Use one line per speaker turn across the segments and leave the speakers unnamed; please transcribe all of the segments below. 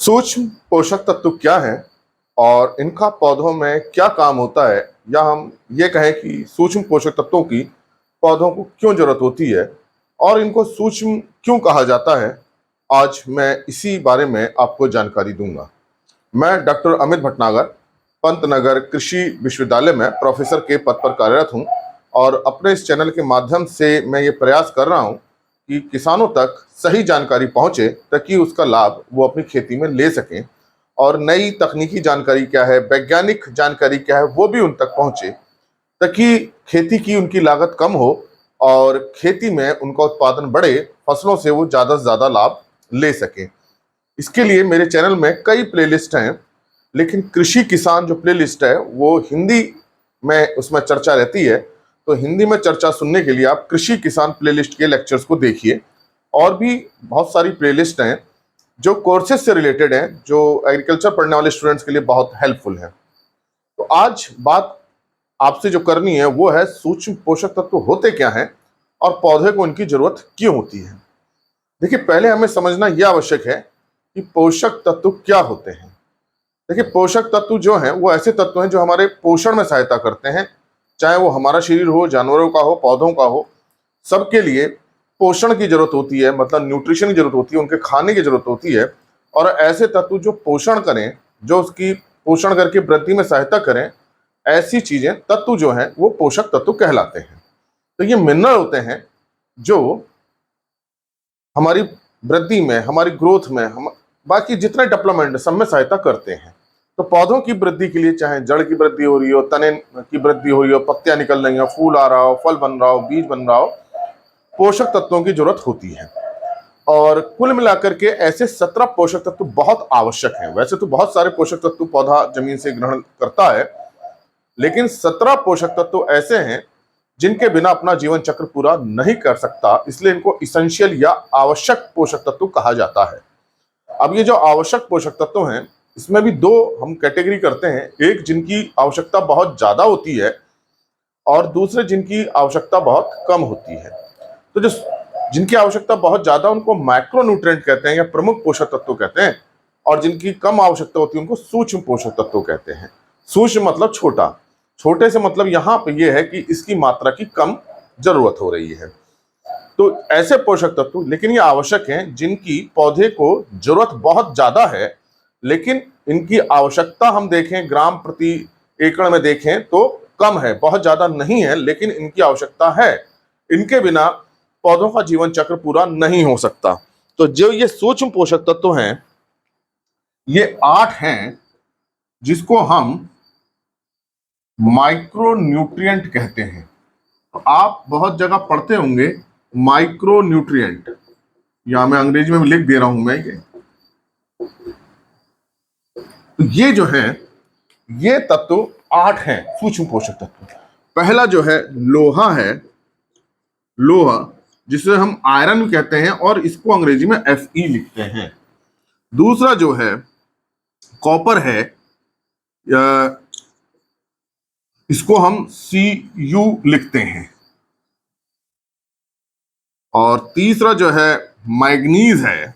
सूक्ष्म पोषक तत्व क्या है और इनका पौधों में क्या काम होता है, या हम ये कहें कि सूक्ष्म पोषक तत्वों की पौधों को क्यों जरूरत होती है और इनको सूक्ष्म क्यों कहा जाता है, आज मैं इसी बारे में आपको जानकारी दूंगा। मैं डॉक्टर अमित भटनागर पंतनगर कृषि विश्वविद्यालय में प्रोफेसर के पद पर कार्यरत हूं और अपने इस चैनल के माध्यम से मैं ये प्रयास कर रहा हूं कि किसानों तक सही जानकारी पहुंचे ताकि उसका लाभ वो अपनी खेती में ले सकें, और नई तकनीकी जानकारी क्या है, वैज्ञानिक जानकारी क्या है, वो भी उन तक पहुंचे ताकि खेती की उनकी लागत कम हो और खेती में उनका उत्पादन बढ़े, फसलों से वो ज़्यादा से ज़्यादा लाभ ले सकें। इसके लिए मेरे चैनल में कई प्लेलिस्ट हैं, लेकिन कृषि किसान जो प्लेलिस्ट है वो हिंदी में उसमें चर्चा रहती है, तो हिंदी में चर्चा सुनने के लिए आप कृषि किसान प्लेलिस्ट के लेक्चर्स को देखिए। और भी बहुत सारी प्लेलिस्ट हैं जो कोर्सेज से रिलेटेड हैं, जो एग्रीकल्चर पढ़ने वाले स्टूडेंट्स के लिए बहुत हेल्पफुल है। तो आज बात आपसे जो करनी है वो है सूक्ष्म पोषक तत्व होते क्या हैं और पौधे को इनकी जरूरत क्यों होती है। देखिए, पहले हमें समझना यह आवश्यक है कि पोषक तत्व क्या होते हैं। देखिए, पोषक तत्व जो हैं वो ऐसे तत्व हैं जो हमारे पोषण में सहायता करते हैं, चाहे वो हमारा शरीर हो, जानवरों का हो, पौधों का हो। सबके लिए पोषण की जरूरत होती है, मतलब न्यूट्रिशन की जरूरत होती है, उनके खाने की जरूरत होती है। और ऐसे तत्व जो पोषण करें, जो उसकी पोषण करके वृद्धि में सहायता करें, ऐसी चीजें, तत्व जो हैं वो पोषक तत्व कहलाते हैं। तो ये मिनरल होते हैं जो हमारी वृद्धि में, हमारी ग्रोथ में, हम बाकी जितने डेवलपमेंट सब में सहायता करते हैं। तो पौधों की वृद्धि के लिए, चाहे जड़ की वृद्धि हो रही हो, तने की वृद्धि हो रही हो, पत्तियां निकल रही हो, फूल आ रहा हो, फल बन रहा हो, बीज बन रहा हो, पोषक तत्वों की जरूरत होती है। और कुल मिलाकर के ऐसे 17 पोषक तत्व बहुत आवश्यक हैं। वैसे तो बहुत सारे पोषक तत्व पौधा जमीन से ग्रहण करता है, लेकिन 17 पोषक तत्व ऐसे हैं जिनके बिना अपना जीवन चक्र पूरा नहीं कर सकता, इसलिए इनको इसेंशियल या आवश्यक पोषक तत्व कहा जाता है। अब ये जो आवश्यक पोषक तत्व हैं, इसमें भी दो हम कैटेगरी करते हैं, एक जिनकी आवश्यकता बहुत ज्यादा होती है और दूसरे जिनकी आवश्यकता बहुत कम होती है। तो जो जिनकी आवश्यकता बहुत ज्यादा, उनको मैक्रोन्यूट्रिएंट कहते हैं या प्रमुख पोषक तत्व कहते हैं, और जिनकी कम आवश्यकता होती है उनको सूक्ष्म पोषक तत्व कहते हैं। सूक्ष्म मतलब छोटा, छोटे से मतलब यहाँ पे ये है कि इसकी मात्रा की कम जरूरत हो रही है। तो ऐसे पोषक तत्व, लेकिन ये आवश्यक हैं जिनकी पौधे को जरूरत बहुत ज्यादा है, लेकिन इनकी आवश्यकता हम देखें ग्राम प्रति एकड़ में देखें तो कम है, बहुत ज्यादा नहीं है, लेकिन इनकी आवश्यकता है। इनके बिना पौधों का जीवन चक्र पूरा नहीं हो सकता। तो जो ये सूक्ष्म पोषक तत्व हैं, ये 8 हैं जिसको हम माइक्रोन्यूट्रिएंट कहते हैं। तो आप बहुत जगह पढ़ते होंगे माइक्रोन्यूट्रिएंट, या मैं अंग्रेजी में भी लिख दे रहा हूं मैं ये जो है, ये तत्व 8 हैं सूक्ष्म पोषक तत्व। पहला जो है लोहा है, लोहा जिसे हम आयरन कहते हैं और इसको अंग्रेजी में Fe लिखते हैं। दूसरा जो है कॉपर है, इसको हम Cu लिखते हैं। और तीसरा जो है मैग्नीज है,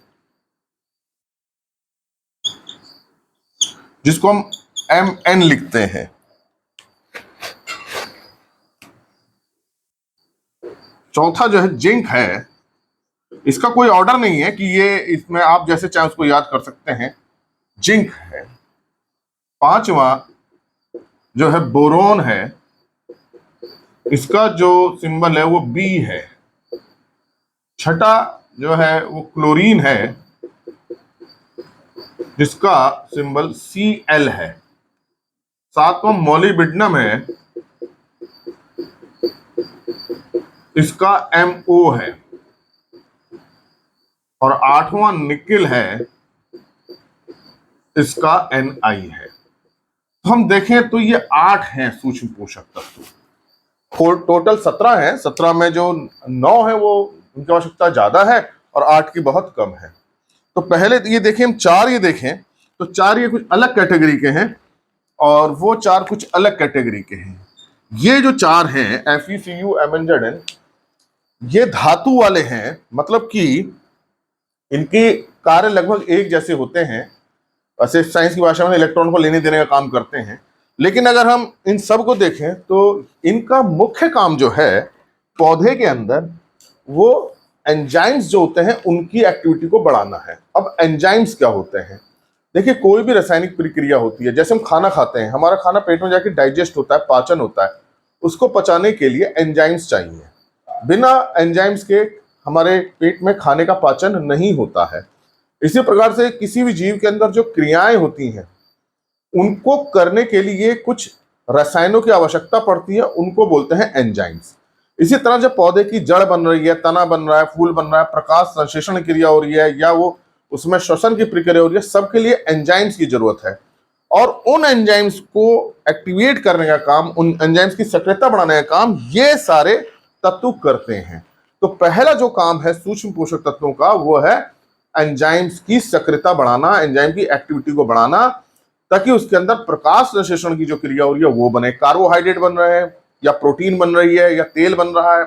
जिसको हम Mn लिखते हैं। चौथा जो है जिंक है, इसका कोई ऑर्डर नहीं है कि ये, इसमें आप जैसे चाहे उसको याद कर सकते हैं, जिंक है। पांचवा जो है बोरोन है, इसका जो सिंबल है वो बी है। छठा जो है वो क्लोरीन है, जिसका सिंबल Cl है। सातवां मोलिब्डेनम है, इसका Mo है। और आठवां निकिल है, इसका Ni है। तो हम देखें तो ये 8 हैं सूक्ष्म पोषक तत्व। टोटल 17 है, 17 में जो 9 है वो उनकी आवश्यकता ज्यादा है और 8 की बहुत कम है। तो पहले ये देखें, हम 4 ये देखें तो 4 ये कुछ अलग कैटेगरी के हैं और वो 4 कुछ अलग कैटेगरी के हैं। ये जो 4 हैं FeCu MnZn, ये धातु वाले हैं, मतलब कि इनके कार्य लगभग एक जैसे होते हैं, वैसे साइंस की भाषा में इलेक्ट्रॉन को लेने देने का काम करते हैं, लेकिन अगर हम इन सब को देखें तो इनका मुख्य काम जो है पौधे के अंदर, वो एंजाइम्स जो होते हैं उनकी एक्टिविटी को बढ़ाना है। अब एंजाइम्स क्या होते हैं? देखिए, कोई भी रासायनिक प्रक्रिया होती है, जैसे हम खाना खाते हैं, हमारा खाना पेट में जाके डाइजेस्ट होता है, पाचन होता है, उसको पचाने के लिए एंजाइम्स चाहिए। बिना एंजाइम्स के हमारे पेट में खाने का पाचन नहीं होता है। इसी प्रकार से किसी भी जीव के अंदर जो क्रियाएं होती हैं, उनको करने के लिए कुछ रसायनों की आवश्यकता पड़ती है, उनको बोलते हैं एंजाइम्स। इसी तरह जब पौधे की जड़ बन रही है, तना बन रहा है, फूल बन रहा है, प्रकाश संश्लेषण क्रिया हो रही है, या वो उसमें श्वसन की प्रक्रिया हो रही है, सबके लिए एंजाइम्स की जरूरत है। और उन एंजाइम्स को एक्टिवेट करने का काम, उन एंजाइम्स की सक्रियता बढ़ाने का काम ये सारे तत्व करते हैं। तो पहला जो काम है सूक्ष्म पोषक तत्वों का, वो है एंजाइम्स की सक्रियता बढ़ाना, एंजाइम की एक्टिविटी को बढ़ाना, ताकि उसके अंदर प्रकाश संश्लेषण की जो क्रिया हो रही है वो बने। कार्बोहाइड्रेट बन रहे हैं, या प्रोटीन बन रही है, या तेल बन रहा है,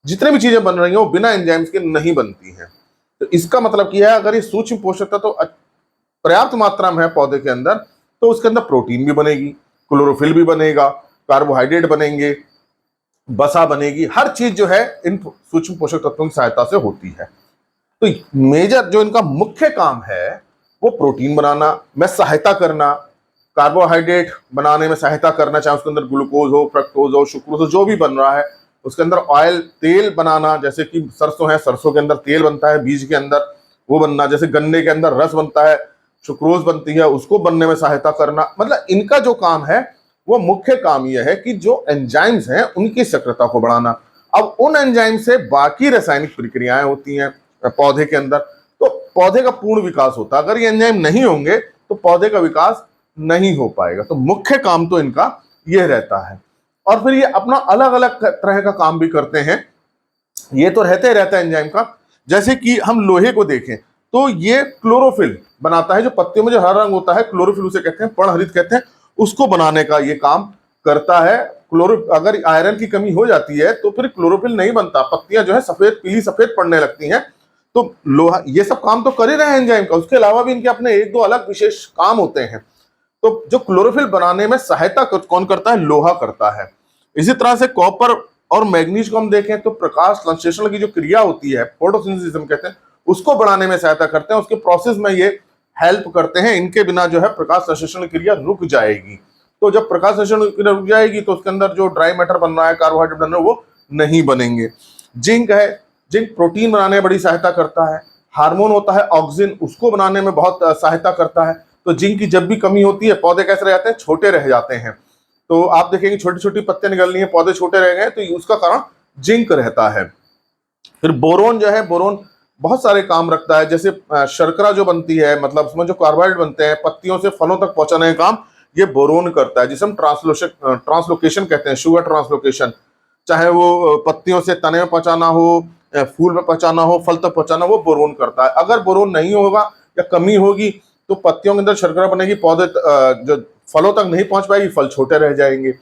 जितने भी चीजें बन रही हैं वो बिना एंजाइम्स के नहीं बनती हैं। तो इसका मतलब क्या है, अगर ये सूक्ष्म पोषक तत्व तो पर्याप्त मात्रा में है पौधे के अंदर, तो उसके अंदर प्रोटीन भी बनेगी, क्लोरोफिल भी बनेगा, कार्बोहाइड्रेट बनेंगे, बसा बनेगी, हर चीज जो है इन सूक्ष्म पोषक तत्वों की सहायता से होती है। तो मेजर जो इनका मुख्य काम है वो प्रोटीन बनाना में सहायता करना, कार्बोहाइड्रेट बनाने में सहायता करना, चाहे उसके अंदर ग्लूकोज हो, फ्रक्टोज हो, सुक्रोज हो, जो भी बन रहा है, उसके अंदर ऑयल, तेल बनाना, जैसे कि सरसों है, सरसों के अंदर तेल बनता है, बीज के अंदर वो बनना, जैसे गन्ने के अंदर रस बनता है, सुक्रोज बनती है, उसको बनने में सहायता करना। मतलब इनका जो काम है वो मुख्य काम यह है कि जो एंजाइम्स हैं उनकी सक्रियता को बढ़ाना। अब उन एंजाइम से बाकी रासायनिक प्रक्रियाएं होती हैं पौधे के अंदर, तो पौधे का पूर्ण विकास होता है। अगर ये एंजाइम नहीं होंगे तो पौधे का विकास नहीं हो पाएगा। तो मुख्य काम तो इनका यह रहता है। और फिर ये अपना अलग अलग तरह का काम भी करते हैं। ये तो रहते ही रहता है एंजाइम का। जैसे कि हम लोहे को देखें तो ये क्लोरोफिल बनाता है, जो पत्तियों में जो हरा रंग होता है, क्लोरोफिल उसे कहते हैं, पर्णहरित कहते हैं, उसको बनाने का ये काम करता है। अगर आयरन की कमी हो जाती है तो फिर क्लोरोफिल नहीं बनता, पत्तियां जो है सफेद, पीली सफेद पड़ने लगती हैं। तो लोहा, ये सब काम तो कर ही रहे हैं एंजाइम का, उसके अलावा भी इनके अपने एक दो अलग विशेष काम होते हैं। तो जो क्लोरोफिल बनाने में सहायता कौन करता है? लोहा करता है। इसी तरह से कॉपर और मैग्नीज को हम देखें तो प्रकाश संश्लेषण की जो क्रिया होती है, फोटोसिंथेसिस हम कहते हैं, उसको बढ़ाने में सहायता करते हैं, उसके प्रोसेस में ये हेल्प करते हैं। इनके बिना जो है प्रकाश संश्लेषण क्रिया रुक जाएगी। तो जब प्रकाश संश्लेषण क्रिया रुक जाएगी तो उसके अंदर जो ड्राई मैटर बन रहा है, कार्बोहाइड्रेट बन रहा है, वो नहीं बनेंगे। जिंक है, जिंक प्रोटीन बनाने में बड़ी सहायता करता है। हार्मोन होता है ऑक्सिन, उसको बनाने में बहुत सहायता करता है। तो जिंक की जब भी कमी होती है, पौधे कैसे रह जाते हैं? छोटे रह जाते हैं। तो आप देखेंगे छोटी छोटी पत्तियां निकल रही हैं, पौधे छोटे रह गए, तो उसका कारण जिंक रहता है। फिर बोरोन जो है, बोरोन बहुत सारे काम रखता है। जैसे शर्करा जो बनती है, मतलब उसमें जो कार्बोहाइड्रेट बनते हैं, पत्तियों से फलों तक पहुंचाने का काम ये बोरोन करता है, जिसे हम ट्रांसलोकेशन कहते हैं, शुगर ट्रांसलोकेशन। चाहे वो पत्तियों से तने में पहुंचाना हो, फूल में पहुंचाना हो, फल तक पहुंचाना, वो बोरोन करता है। अगर बोरोन नहीं होगा या कमी होगी तो पत्तियों के अंदर शर्करा बनेगी, पौधे जो फलों तक नहीं पहुंच पाएगी, फल छोटे रह जाएंगे।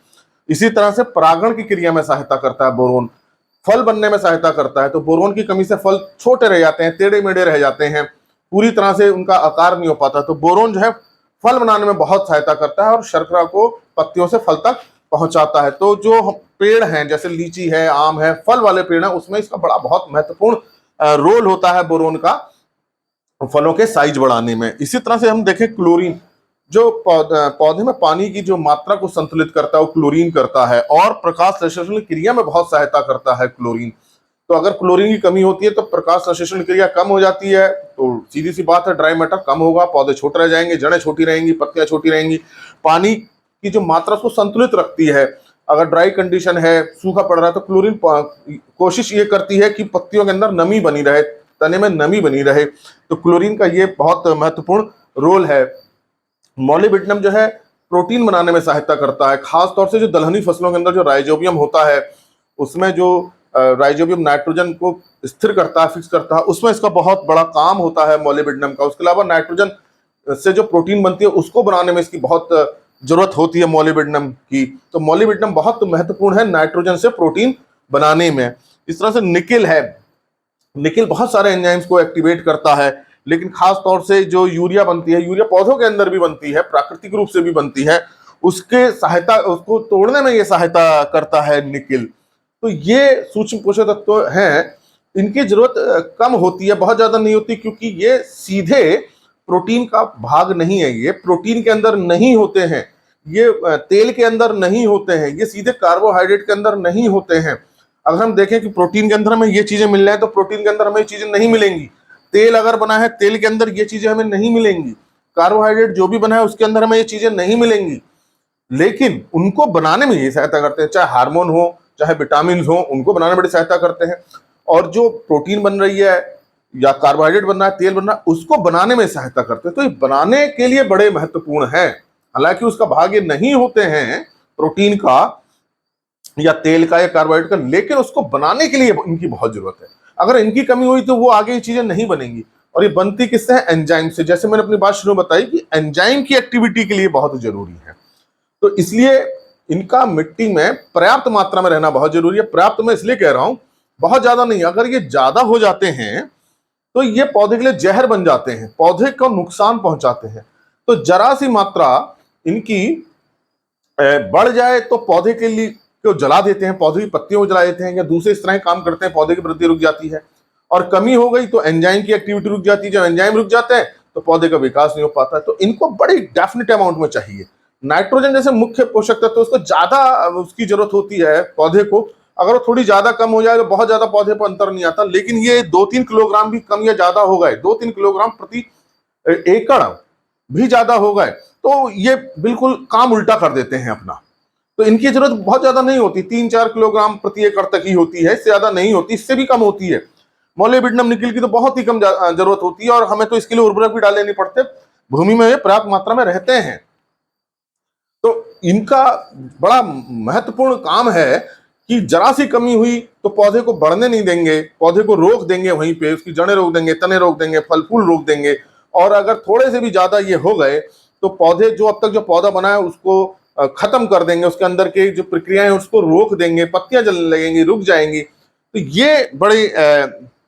इसी तरह से परागण की क्रिया में सहायता करता है बोरोन, फल बनने में सहायता करता है। तो बोरोन की कमी से फल छोटे रह जाते हैं, टेढ़े मेढ़े रह जाते हैं, पूरी तरह से उनका आकार नहीं हो पाता। तो बोरोन जो है फल बनाने में बहुत सहायता करता है और शर्करा को पत्तियों से फल तक पहुंचाता है। तो जो पेड़ हैं, जैसे लीची है, आम है, फल वाले पेड़ हैं, उसमें इसका बड़ा बहुत महत्वपूर्ण रोल होता है बोरोन का, फलों के साइज बढ़ाने में। इसी तरह से हम देखें क्लोरीन, जो पौधे में पानी की जो मात्रा को संतुलित करता है वो क्लोरीन करता है, और प्रकाश संश्लेषण क्रिया में बहुत सहायता करता है क्लोरीन। तो अगर क्लोरीन की कमी होती है तो प्रकाश संश्लेषण क्रिया कम हो जाती है, तो सीधी सी बात है ड्राई मैटर कम होगा, पौधे छोटे रह जाएंगे, जड़ें छोटी रहेंगी, पत्तियां छोटी रहेंगी। पानी की जो मात्रा को संतुलित रखती है। अगर ड्राई कंडीशन है, सूखा पड़ रहा है, तो क्लोरीन कोशिश ये करती है कि पत्तियों के अंदर नमी बनी रहे, तने में नमी बनी रहे। तो क्लोरीन का ये बहुत महत्वपूर्ण रोल है। मॉलिब्डेनम जो है प्रोटीन बनाने में सहायता करता है, खास तौर से जो दलहनी फसलों के अंदर जो राइजोबियम होता है, उसमें जो राइजोबियम नाइट्रोजन को स्थिर करता है, फिक्स करता है, उसमें इसका बहुत बड़ा काम होता है मॉलिब्डेनम का। उसके अलावा नाइट्रोजन से जो प्रोटीन बनती है उसको बनाने में इसकी बहुत जरूरत होती है मॉलिब्डेनम की। तो मॉलिब्डेनम बहुत महत्वपूर्ण है नाइट्रोजन से प्रोटीन बनाने में। इस तरह से निकिल है, निकिल बहुत सारे एंजाइम्स को एक्टिवेट करता है। लेकिन खास तौर से जो यूरिया बनती है, यूरिया पौधों के अंदर भी बनती है, प्राकृतिक रूप से भी बनती है, उसके सहायता उसको तोड़ने में ये सहायता करता है निकिल। तो ये सूक्ष्म पोषक तत्व हैं, इनकी जरूरत कम होती है, बहुत ज्यादा नहीं होती, क्योंकि ये सीधे प्रोटीन का भाग नहीं है, ये प्रोटीन के अंदर नहीं होते हैं, ये तेल के अंदर नहीं होते हैं, ये सीधे कार्बोहाइड्रेट के अंदर नहीं होते हैं। अगर हम देखें कि प्रोटीन के अंदर हमें ये चीजें मिल रही है, तो प्रोटीन के अंदर हमें ये चीजें नहीं मिलेंगी। तेल अगर बना है, तेल के अंदर ये चीजें हमें नहीं मिलेंगी। कार्बोहाइड्रेट जो भी बना है उसके अंदर हमें ये चीजें नहीं मिलेंगी, लेकिन उनको बनाने में ये सहायता करते हैं, चाहे हार्मोन हो चाहे विटामिन हो, उनको बनाने में बड़ी सहायता करते हैं। और जो प्रोटीन बन रही है या कार्बोहाइड्रेट बन रहा है, तेल बन रहा है, उसको बनाने में सहायता करते हैं। तो ये बनाने के लिए बड़े महत्वपूर्ण है। हालांकि उसका भाग ये नहीं होते हैं प्रोटीन का या तेल का या कार्बोहाइड्रेट का, लेकिन उसको बनाने के लिए इनकी बहुत जरूरत है। अगर इनकी कमी हुई तो वो आगे ये चीजें नहीं बनेंगी। और ये बनती किससे है? एंजाइम से। जैसे मैंने अपनी बात शुरू में बताई कि एंजाइम की एक्टिविटी के लिए बहुत जरूरी है, तो इसलिए इनका मिट्टी में पर्याप्त मात्रा में रहना बहुत जरूरी है। पर्याप्त मैं इसलिए कह रहा हूं, बहुत ज्यादा नहीं। अगर ये ज्यादा हो जाते हैं तो ये पौधे के लिए जहर बन जाते हैं, पौधे को नुकसान पहुंचाते हैं। तो जरा सी मात्रा इनकी बढ़ जाए तो पौधे के लिए को जला देते हैं, पौधे की पत्तियों को जला देते हैं, या दूसरे इस तरह काम करते हैं, पौधे की वृद्धि रुक जाती है। और कमी हो गई तो एंजाइम की एक्टिविटी रुक जाती है। जब एंजाइम रुक जाते हैं तो पौधे का विकास नहीं हो पाता है। तो इनको बड़ी डेफिनेट अमाउंट में चाहिए। नाइट्रोजन जैसे मुख्य पोषक तत्व, उसको ज्यादा उसकी जरूरत होती है पौधे को। अगर वो थोड़ी ज्यादा कम हो जाए तो बहुत ज्यादा पौधे पर अंतर नहीं आता, लेकिन ये 2-3 किलोग्राम भी कम या ज्यादा हो गए, 2-3 किलोग्राम प्रति एकड़ भी ज्यादा हो गए तो ये बिल्कुल काम उल्टा कर देते हैं अपना। तो इनकी जरूरत बहुत ज्यादा नहीं होती, 3-4 किलोग्राम प्रति एकड़ तक ही होती है, इससे ज्यादा नहीं होती, इससे भी कम होती है। मोलिब्डेनम निकिल की तो बहुत ही कम जरूरत होती है, और हमें तो इसके लिए उर्वरक भी डालने नहीं पड़ते, भूमि में ये पर्याप्त मात्रा में रहते हैं। तो इनका बड़ा महत्वपूर्ण काम है कि जरा सी कमी हुई तो पौधे को बढ़ने नहीं देंगे, पौधे को रोक देंगे, वहीं पे उसकी जड़ें रोक देंगे, तने रोक देंगे, फल फूल रोक देंगे। और अगर थोड़े से भी ज्यादा ये हो गए तो पौधे जो अब तक जो पौधा बना है उसको खत्म कर देंगे, उसके अंदर के जो प्रक्रियाएं हैं उसको रोक देंगे, पत्तियां जलने लगेंगी, रुक जाएंगी। तो ये बड़ी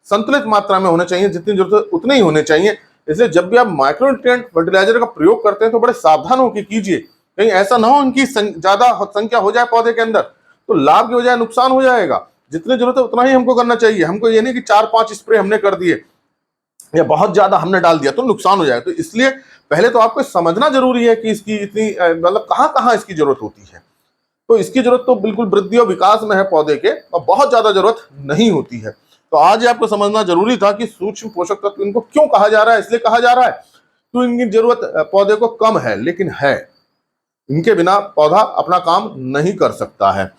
संतुलित मात्रा में होना चाहिए, जितनी जरूरत है उतने ही होने चाहिए। इसलिए जब भी आप माइक्रोन्यूट्रिएंट फर्टिलाइजर का प्रयोग करते हैं तो बड़े सावधान होकर कीजिए, कहीं ऐसा ना हो इनकी ज्यादा संख्या हो जाए पौधे के अंदर तो लाभ की बजाय नुकसान हो जाएगा। जितनी जरूरत है उतना ही हमको करना चाहिए। हमको ये नहीं कि 4-5 स्प्रे हमने कर दिए या बहुत ज्यादा हमने डाल दिया तो नुकसान हो जाएगा। तो इसलिए पहले तो आपको समझना जरूरी है कि इसकी इतनी मतलब कहाँ कहाँ इसकी जरूरत होती है। तो इसकी जरूरत तो बिल्कुल वृद्धि और विकास में है पौधे के, और बहुत ज्यादा जरूरत नहीं होती है। तो आज आपको समझना जरूरी था कि सूक्ष्म पोषक तत्व इनको क्यों कहा जा रहा है। इसलिए कहा जा रहा है तो इनकी जरूरत पौधे को कम है, लेकिन है, इनके बिना पौधा अपना काम नहीं कर सकता है।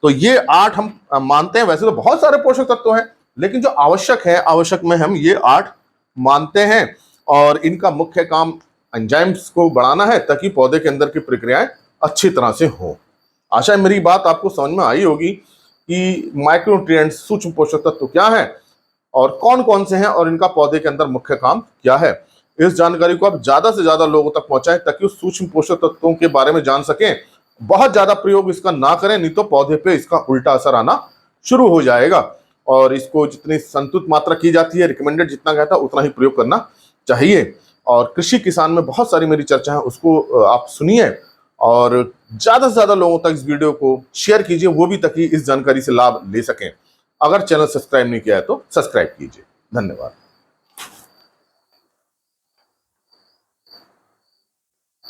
तो ये 8 हम मानते हैं। वैसे तो बहुत सारे पोषक तत्व हैं, लेकिन जो आवश्यक है, आवश्यक में हम ये 8 मानते हैं। और इनका मुख्य काम एंजाइम्स को बढ़ाना है ताकि पौधे के अंदर की प्रक्रियाएं अच्छी तरह से हो। आशा है मेरी बात आपको समझ में आई होगी कि माइक्रोन्यूट्रिएंट्स सूक्ष्म पोषक तत्व क्या है और कौन कौन से हैं और इनका पौधे के अंदर मुख्य काम क्या है। इस जानकारी को आप ज्यादा से ज्यादा लोगों तक पहुंचाएं ताकि उस सूक्ष्म पोषक तत्वों के बारे में जान सकें। बहुत ज्यादा प्रयोग इसका ना करें, नहीं तो पौधे पे इसका उल्टा असर आना शुरू हो जाएगा। और इसको जितनी संतुलित मात्रा की जाती है, रिकमेंडेड जितना कहता है उतना ही प्रयोग करना चाहिए। और कृषि किसान में बहुत सारी मेरी चर्चा है, उसको आप सुनिए और ज्यादा से ज्यादा लोगों तक इस वीडियो को शेयर कीजिए, वो भी ताकि इस जानकारी से लाभ ले सकें। अगर चैनल सब्सक्राइब नहीं किया है तो सब्सक्राइब कीजिए। धन्यवाद।